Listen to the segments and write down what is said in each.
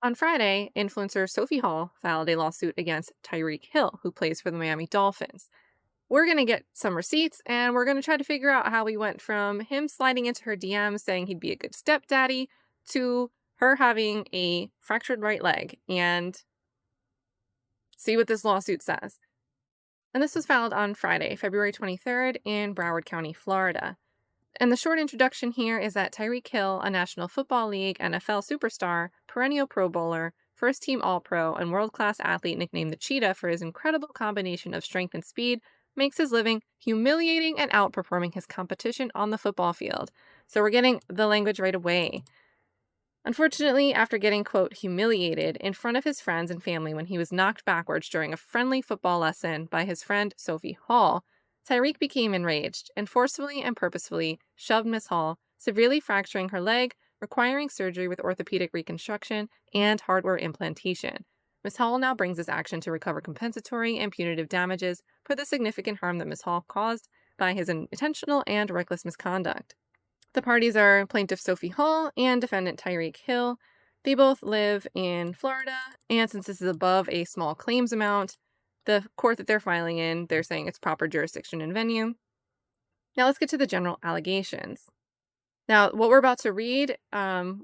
On Friday, influencer Sophie Hall filed a lawsuit against Tyreek Hill, who plays for the Miami Dolphins. We're going to get some receipts and we're going to try to figure out how we went from him sliding into her DMs saying he'd be a good stepdaddy to her having a fractured right leg and see what this lawsuit says. And this was filed on Friday, February 23rd in Broward County, Florida. And the short introduction here is that Tyreek Hill, a National Football League NFL superstar, perennial Pro Bowler, first team All-Pro, and world-class athlete nicknamed the Cheetah for his incredible combination of strength and speed, makes his living humiliating and outperforming his competition on the football field. So we're getting the language right away. Unfortunately, after getting, quote, humiliated in front of his friends and family when he was knocked backwards during a friendly football lesson by his friend Sophie Hall, Tyreek became enraged and forcefully and purposefully shoved Miss Hall, severely fracturing her leg, requiring surgery with orthopedic reconstruction and hardware implantation. Miss Hall now brings this action to recover compensatory and punitive damages for the significant harm that Miss Hall caused by his intentional and reckless misconduct. The parties are plaintiff Sophie Hall and defendant Tyreek Hill. They both live in Florida, and since this is above a small claims amount, the court that they're filing in, they're saying it's proper jurisdiction and venue. Now let's get to the general allegations. Now, what we're about to read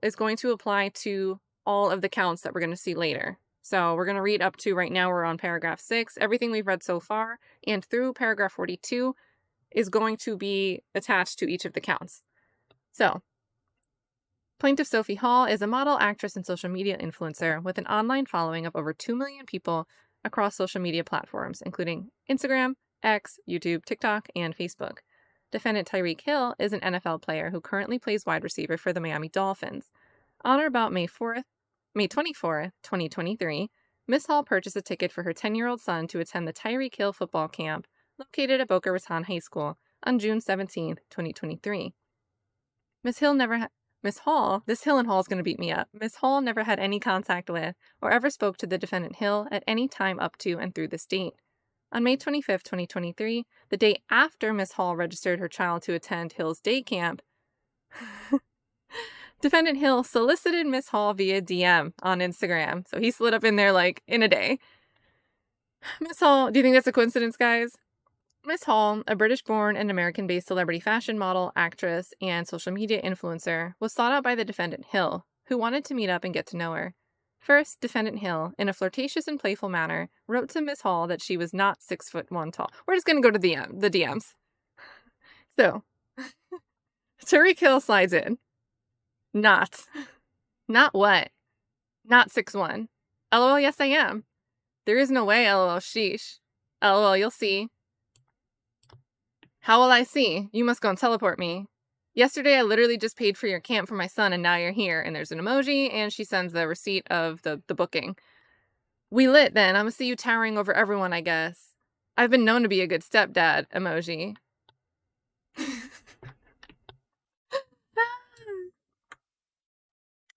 is going to apply to all of the counts that we're going to see later. So we're going to read up to, right now we're on paragraph 6. Everything we've read so far and through paragraph 42 is going to be attached to each of the counts. So, plaintiff Sophie Hall is a model, actress, and social media influencer with an online following of over 2 million people across social media platforms, including Instagram, X, YouTube, TikTok, and Facebook. Defendant Tyreek Hill is an NFL player who currently plays wide receiver for the Miami Dolphins. On or about May 24th, 2023, Miss Hall purchased a ticket for her 10-year-old son to attend the Tyreek Hill football camp located at Boca Raton High School on June 17, 2023. Miss Hall is going to beat me up. Miss Hall never had any contact with or ever spoke to the defendant Hill at any time up to and through this date. On May 25, 2023, the day after Miss Hall registered her child to attend Hill's day camp, defendant Hill solicited Miss Hall via DM on Instagram. So he slid up in there like in a day. Miss Hall, do you think that's a coincidence, guys? Miss Hall, a British-born and American-based celebrity fashion model, actress, and social media influencer, was sought out by the defendant Hill, who wanted to meet up and get to know her. First, defendant Hill, in a flirtatious and playful manner, wrote to Miss Hall that she was not 6'1" tall. We're just going to go to the DMs. So, Tyreek Hill slides in. Not what? Not 6'1". LOL, yes I am. There is no way, LOL, sheesh. LOL, you'll see. How will I see? You must go and teleport me. Yesterday, I literally just paid for your camp for my son, and now you're here. And there's an emoji, and she sends the receipt of the booking. We lit then. I'm gonna see you towering over everyone, I guess. I've been known to be a good stepdad emoji.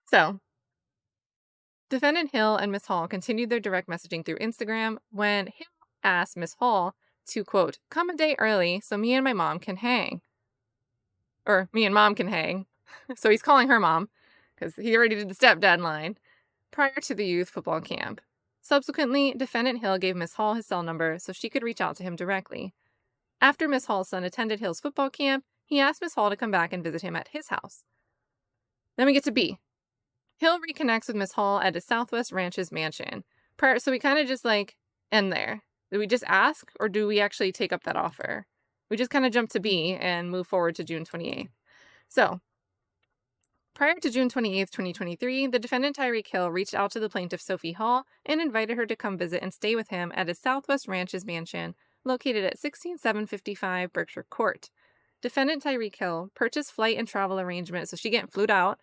So, defendant Hill and Miss Hall continued their direct messaging through Instagram when Hill asked Miss Hall to, quote, come a day early so me and my mom can hang. Or me and mom can hang. So he's calling her mom, because he already did the stepdad line, prior to the youth football camp. Subsequently, defendant Hill gave Miss Hall his cell number so she could reach out to him directly. After Miss Hall's son attended Hill's football camp, he asked Miss Hall to come back and visit him at his house. Then we get to B. Hill reconnects with Miss Hall at his Southwest Ranches mansion. So we kind of just end there. Do we just ask, or do we actually take up that offer? We just kind of jump to B and move forward to June 28th. So, prior to June 28th, 2023, the defendant Tyreek Hill reached out to the plaintiff Sophie Hall and invited her to come visit and stay with him at his Southwest Ranches mansion located at 16755 Berkshire Court. Defendant Tyreek Hill purchased flight and travel arrangements, so she getting flued out,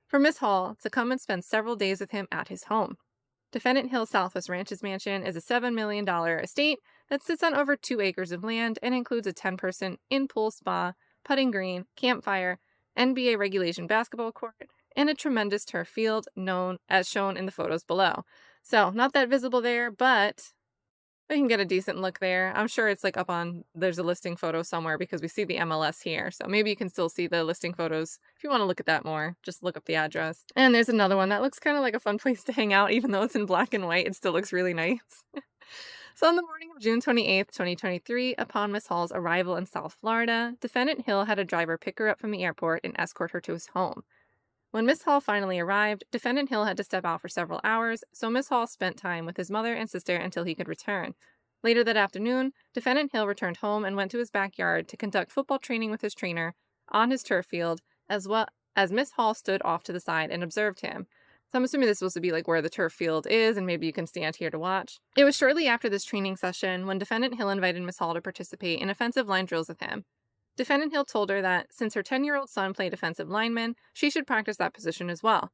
for Miss Hall to come and spend several days with him at his home. Defendant Hill's Southwest Ranches mansion is a $7 million estate that sits on over 2 acres of land and includes a 10-person in-pool spa, putting green, campfire, NBA regulation basketball court, and a tremendous turf field known as shown in the photos below. So, not that visible there, but We can get a decent look there. I'm sure it's like up on, there's a listing photo somewhere because we see the MLS here. So maybe you can still see the listing photos. If you want to look at that more, just look up the address. And there's another one that looks kind of like a fun place to hang out, even though it's in black and white, it still looks really nice. So on the morning of June 28th, 2023, upon Miss Hall's arrival in South Florida, Defendant Hill had a driver pick her up from the airport and escort her to his home. When Miss Hall finally arrived, Defendant Hill had to step out for several hours, so Miss Hall spent time with his mother and sister until he could return. Later that afternoon, Defendant Hill returned home and went to his backyard to conduct football training with his trainer on his turf field, as well as Miss Hall stood off to the side and observed him. So I'm assuming this is supposed to be like where the turf field is, and maybe you can stand here to watch. It was shortly after this training session when Defendant Hill invited Miss Hall to participate in offensive line drills with him. Defendant Hill told her that since her 10-year-old son played offensive lineman, she should practice that position as well.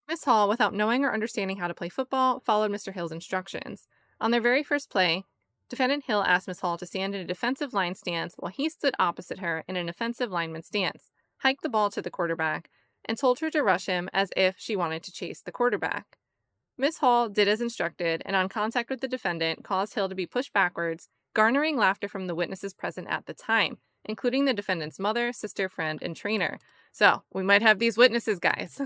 Miss Hall, without knowing or understanding how to play football, followed Mr. Hill's instructions. On their very first play, Defendant Hill asked Miss Hall to stand in a defensive line stance while he stood opposite her in an offensive lineman stance, hiked the ball to the quarterback, and told her to rush him as if she wanted to chase the quarterback. Miss Hall did as instructed, and on contact with the defendant, caused Hill to be pushed backwards, garnering laughter from the witnesses present at the time, including the defendant's mother, sister, friend, and trainer. So, we might have these witnesses, guys.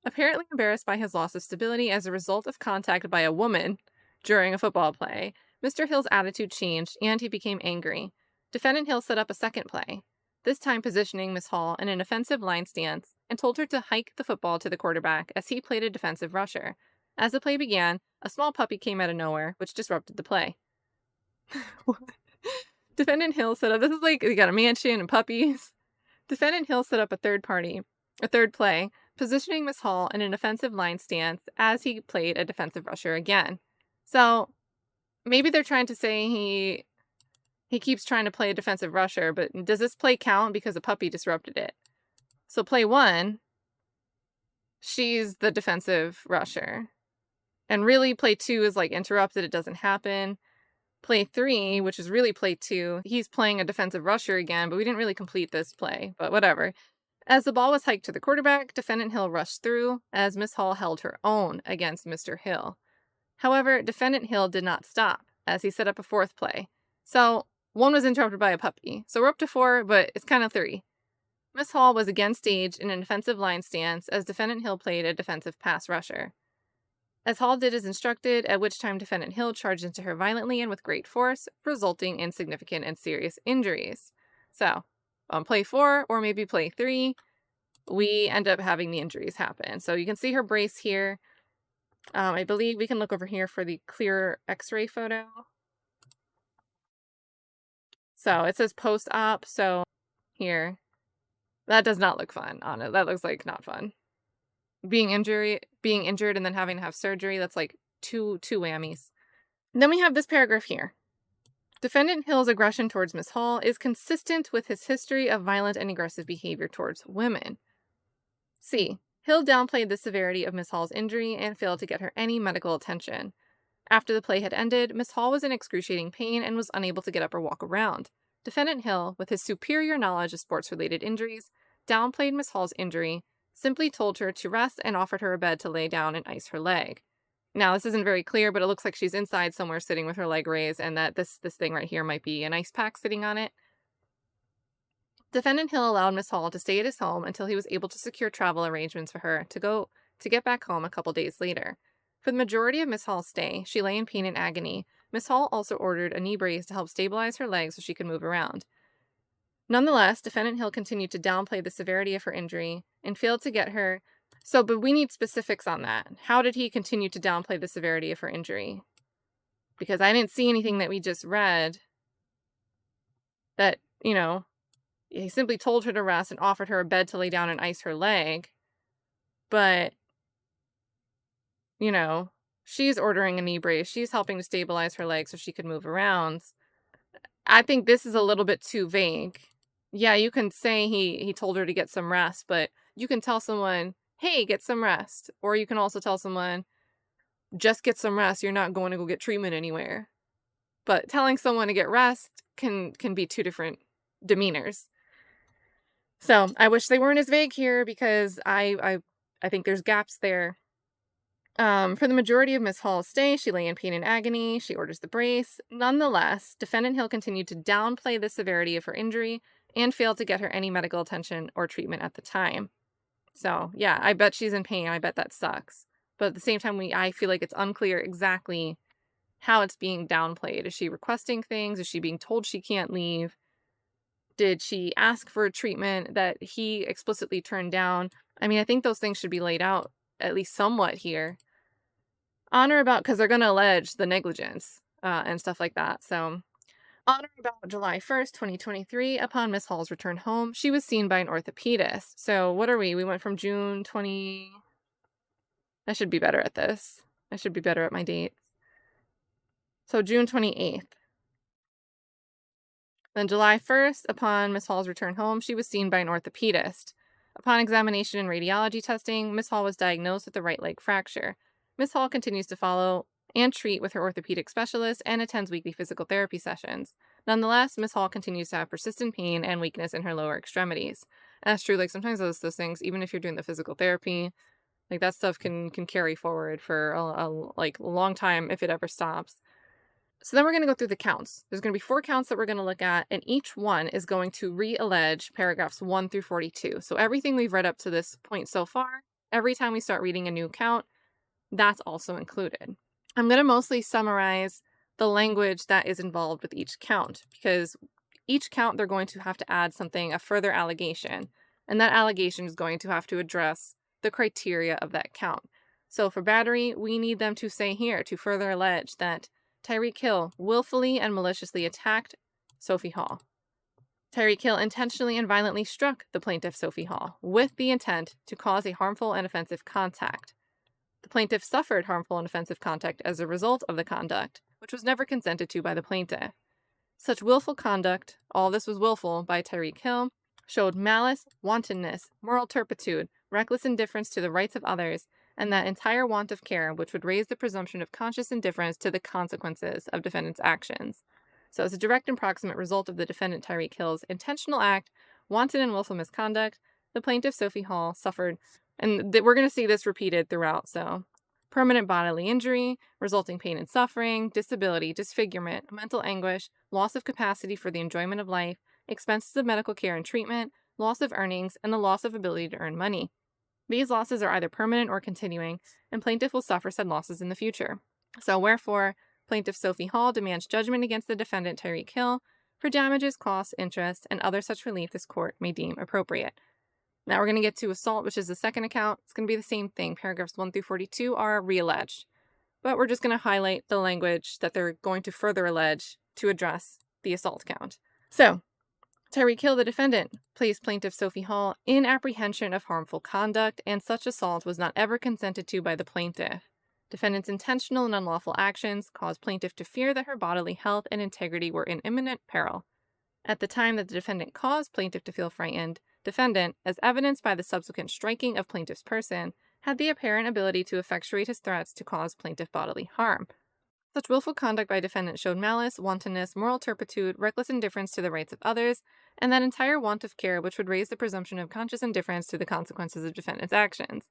Apparently embarrassed by his loss of stability as a result of contact by a woman during a football play, Mr. Hill's attitude changed and he became angry. Defendant Hill set up a second play, this time positioning Miss Hall in an offensive line stance, and told her to hike the football to the quarterback as he played a defensive rusher. As the play began, a small puppy came out of nowhere, which disrupted the play. Defendant Hill set up, this is like, you got a mansion and puppies. Defendant Hill set up a third play, positioning Miss Hall in an offensive line stance as he played a defensive rusher again. So, maybe they're trying to say he keeps trying to play a defensive rusher, but does this play count because a puppy disrupted it? So play 1, she's the defensive rusher. And really play 2 is like interrupted, it doesn't happen. Play 3, which is really play 2, he's playing a defensive rusher again, but we didn't really complete this play, but whatever. As the ball was hiked to the quarterback, Defendant Hill rushed through as Miss Hall held her own against Mr. Hill. However, Defendant Hill did not stop as he set up a fourth play. So 1 was interrupted by a puppy. So we're up to 4, but it's kind of 3. Miss Hall was again staged in an offensive line stance as Defendant Hill played a defensive pass rusher. As Hall did as instructed, at which time Defendant Hill charged into her violently and with great force, resulting in significant and serious injuries. So, on play 4, or maybe play 3, we end up having the injuries happen. So you can see her brace here. I believe we can look over here for the clear x-ray photo. So it says post-op, so here. That does not look fun on it. That looks like not fun. Being injured and then having to have surgery, that's like two whammies. Then we have this paragraph here. Defendant Hill's aggression towards Miss Hall is consistent with his history of violent and aggressive behavior towards women. C. Hill downplayed the severity of Miss Hall's injury and failed to get her any medical attention. After the play had ended, Miss Hall was in excruciating pain and was unable to get up or walk around. Defendant Hill, with his superior knowledge of sports-related injuries, downplayed Miss Hall's injury, simply told her to rest and offered her a bed to lay down and ice her leg. Now, this isn't very clear, but it looks like she's inside somewhere sitting with her leg raised, and that this thing right here might be an ice pack sitting on it. Defendant Hill allowed Miss Hall to stay at his home until he was able to secure travel arrangements for her to get back home a couple days later. For the majority of Miss Hall's stay, she lay in pain and agony. Miss Hall also ordered a knee brace to help stabilize her legs so she could move around. Nonetheless, Defendant Hill continued to downplay the severity of her injury and failed to get her. But we need specifics on that. How did he continue to downplay the severity of her injury? Because I didn't see anything that we just read that, he simply told her to rest and offered her a bed to lay down and ice her leg. But, she's ordering a knee brace. She's helping to stabilize her leg so she could move around. I think this is a little bit too vague. Yeah, you can say he told her to get some rest, but you can tell someone, hey, get some rest. Or you can also tell someone, just get some rest. You're not going to go get treatment anywhere. But telling someone to get rest can be two different demeanors. So I wish they weren't as vague here because I think there's gaps there. For the majority of Miss Hall's stay, she lay in pain and agony. She orders the brace. Nonetheless, Defendant Hill continued to downplay the severity of her injury and failed to get her any medical attention or treatment at the time. So, yeah, I bet she's in pain. I bet that sucks. But at the same time, I feel like it's unclear exactly how it's being downplayed. Is she requesting things? Is she being told she can't leave? Did she ask for a treatment that he explicitly turned down? I mean, I think those things should be laid out at least somewhat here. On or about, because they're going to allege the negligence and stuff like that. So, on or about July 1st, 2023, upon Miss Hall's return home, she was seen by an orthopedist. So, what are we? We went from June 20. I should be better at this. I should be better at my dates. So, June 28th. Then July 1st, upon Miss Hall's return home, she was seen by an orthopedist. Upon examination and radiology testing, Miss Hall was diagnosed with a right leg fracture. Miss Hall continues to follow and treat with her orthopedic specialist and attends weekly physical therapy sessions. Nonetheless, Miss Hall continues to have persistent pain and weakness in her lower extremities. And that's true. Like, sometimes those things, even if you're doing the physical therapy, like, that stuff can carry forward for a long time if it ever stops. So then we're going to go through the counts. There's going to be 4 counts that we're going to look at, and each one is going to re-allege paragraphs 1 through 42. So everything we've read up to this point so far, every time we start reading a new count, that's also included. I'm going to mostly summarize the language that is involved with each count, because each count they're going to have to add something, a further allegation, and that allegation is going to have to address the criteria of that count. So for battery, we need them to say here, to further allege that TYREEK Hill willfully and maliciously attacked Sophie Hall. TYREEK Hill intentionally and violently struck the plaintiff Sophie Hall with the intent to cause a harmful and offensive contact. The plaintiff suffered harmful and offensive contact as a result of the conduct, which was never consented to by the plaintiff. Such willful conduct, all this was willful by TYREEK Hill, showed malice, wantonness, moral turpitude, reckless indifference to the rights of others, and that entire want of care which would raise the presumption of conscious indifference to the consequences of defendant's actions. So as a direct and proximate result of the defendant TYREEK Hill's intentional act, wanton and willful misconduct, the plaintiff Sophie Hall suffered, and we're going to see this repeated throughout, so permanent bodily injury, resulting pain and suffering, disability, disfigurement, mental anguish, loss of capacity for the enjoyment of life, expenses of medical care and treatment, loss of earnings, and the loss of ability to earn money. These losses are either permanent or continuing, and plaintiff will suffer said losses in the future. So wherefore, plaintiff Sophie Hall demands judgment against the defendant TYREEK Hill for damages, costs, interest, and other such relief this court may deem appropriate. Now we're going to get to assault, which is the second account. It's going to be the same thing. Paragraphs 1 through 42 are re-alleged. But we're just going to highlight the language that they're going to further allege to address the assault count. So, TYREEK Hill, the defendant, placed plaintiff Sophie Hall in apprehension of harmful conduct, and such assault was not ever consented to by the plaintiff. Defendant's intentional and unlawful actions caused plaintiff to fear that her bodily health and integrity were in imminent peril. At the time that the defendant caused plaintiff to feel frightened, defendant, as evidenced by the subsequent striking of plaintiff's person, had the apparent ability to effectuate his threats to cause plaintiff bodily harm. Such willful conduct by defendant showed malice, wantonness, moral turpitude, reckless indifference to the rights of others, and that entire want of care which would raise the presumption of conscious indifference to the consequences of defendant's actions.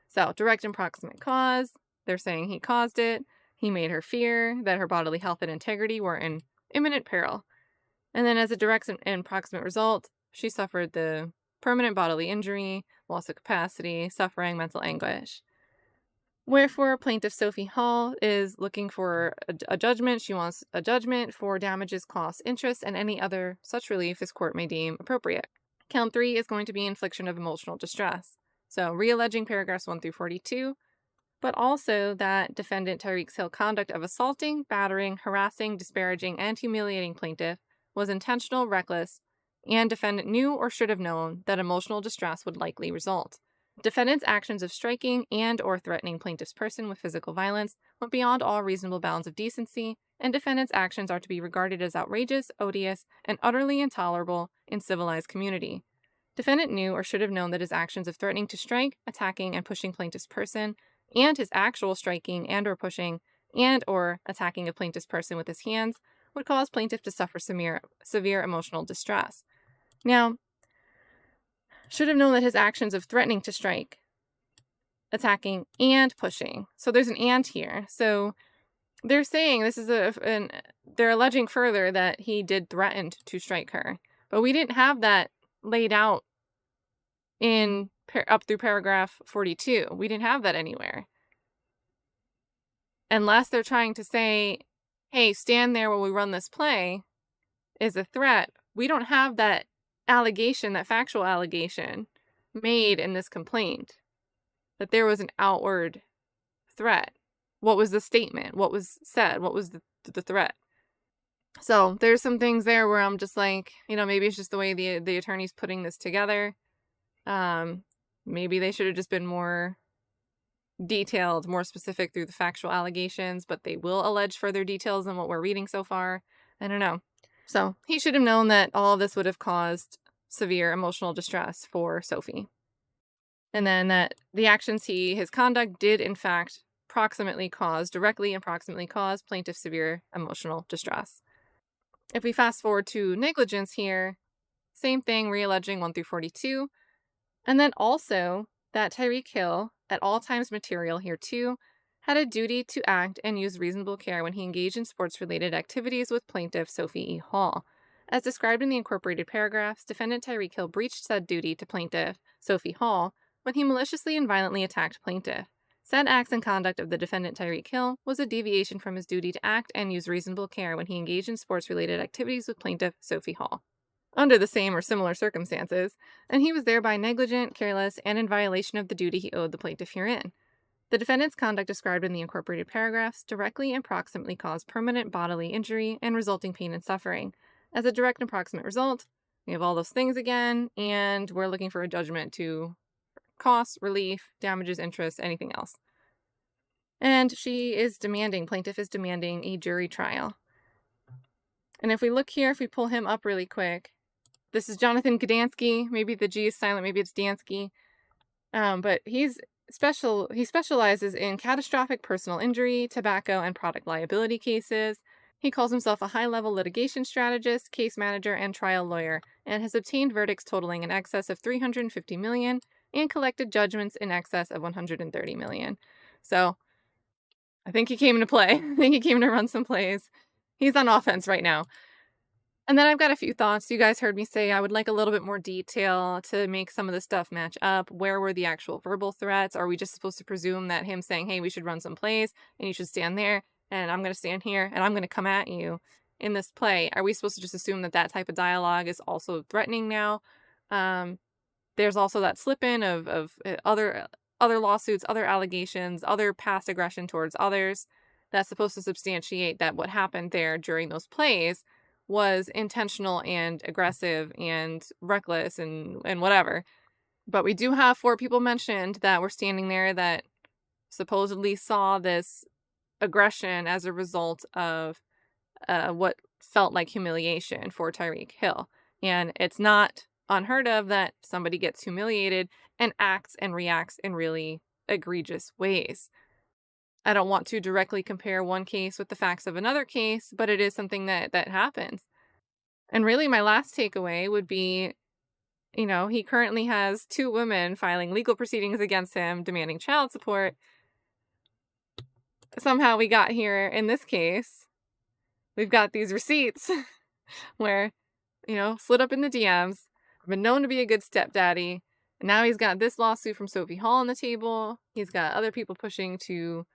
So, direct and proximate cause, they're saying he caused it, he made her fear that her bodily health and integrity were in imminent peril. And then as a direct and proximate result, she suffered the permanent bodily injury, loss of capacity, suffering, mental anguish. Wherefore, plaintiff Sophie Hall is looking for a judgment. She wants a judgment for damages, costs, interest, and any other such relief this court may deem appropriate. Count 3 is going to be infliction of emotional distress. So, re-alleging paragraphs 1 through 42, but also that defendant TYREEK Hill's conduct of assaulting, battering, harassing, disparaging, and humiliating plaintiff was intentional, reckless, and defendant knew or should have known that emotional distress would likely result. Defendant's actions of striking and or threatening plaintiff's person with physical violence went beyond all reasonable bounds of decency, and defendant's actions are to be regarded as outrageous, odious, and utterly intolerable in civilized community. Defendant knew or should have known that his actions of threatening to strike, attacking, and pushing plaintiff's person, and his actual striking and or pushing and or attacking of plaintiff's person with his hands would cause plaintiff to suffer severe emotional distress. Now, should have known that his actions of threatening to strike attacking, and pushing. So there's an and here. So they're saying this is they're alleging further that he did threaten to strike her. But we didn't have that laid out in up through paragraph 42. We didn't have that anywhere. Unless they're trying to say, hey, stand there while we run this play is a threat. We don't have that allegation, that factual allegation made in this complaint that there was an outward threat. What was the statement? What was said? What was the threat? So there's some things there where I'm just like, maybe it's just the way the attorney's putting this together. Maybe they should have just been more detailed, more specific through the factual allegations, but they will allege further details than what we're reading so far. I don't know. So he should have known that all of this would have caused severe emotional distress for Sophie. And then that the actions his conduct did in fact directly and proximately cause plaintiff severe emotional distress. If we fast forward to negligence here, same thing, re-alleging 1 through 42. And then also that TYREEK Hill, at all times material here too, had a duty to act and use reasonable care when he engaged in sports-related activities with plaintiff Sophie Hall. As described in the incorporated paragraphs, defendant TYREEK Hill breached said duty to plaintiff Sophie Hall when he maliciously and violently attacked plaintiff. Said acts and conduct of the defendant TYREEK Hill was a deviation from his duty to act and use reasonable care when he engaged in sports-related activities with plaintiff Sophie Hall, under the same or similar circumstances, and he was thereby negligent, careless, and in violation of the duty he owed the plaintiff herein. The defendant's conduct described in the incorporated paragraphs directly and proximately caused permanent bodily injury and resulting pain and suffering. As a direct and proximate result, we have all those things again, and we're looking for a judgment to costs, relief, damages, interest, anything else. And plaintiff is demanding a jury trial. And if we look here, if we pull him up really quick, this is Jonathan Gdansky. Maybe the G is silent, maybe it's Dansky. But he specializes in catastrophic personal injury, tobacco, and product liability cases. He calls himself a high-level litigation strategist, case manager, and trial lawyer, and has obtained verdicts totaling in excess of $350 million and collected judgments in excess of $130 million. So I think he came into play. I think he came to run some plays. He's on offense right now. And then I've got a few thoughts. You guys heard me say I would like a little bit more detail to make some of this stuff match up. Where were the actual verbal threats? Are we just supposed to presume that him saying, hey, we should run some plays and you should stand there and I'm going to stand here and I'm going to come at you in this play? Are we supposed to just assume that that type of dialogue is also threatening now? There's also that slip-in of other lawsuits, other allegations, other past aggression towards others that's supposed to substantiate that what happened there during those plays was intentional and aggressive and reckless and whatever. But we do have 4 people mentioned that were standing there that supposedly saw this aggression as a result of what felt like humiliation for TYREEK Hill. And it's not unheard of that somebody gets humiliated and acts and reacts in really egregious ways. I don't want to directly compare one case with the facts of another case, but it is something that happens. And really my last takeaway would be, he currently has 2 women filing legal proceedings against him demanding child support. Somehow we got here in this case. We've got these receipts where, slid up in the DMs, been known to be a good stepdaddy. And now he's got this lawsuit from Sophie Hall on the table. He's got other people pushing to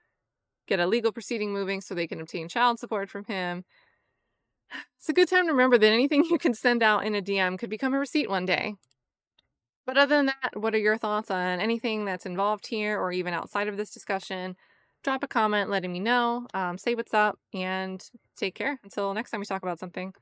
get a legal proceeding moving so they can obtain child support from him. It's a good time to remember that anything you can send out in a DM could become a receipt one day. But other than that, what are your thoughts on anything that's involved here or even outside of this discussion? Drop a comment letting me know, say what's up, and take care until next time we talk about something.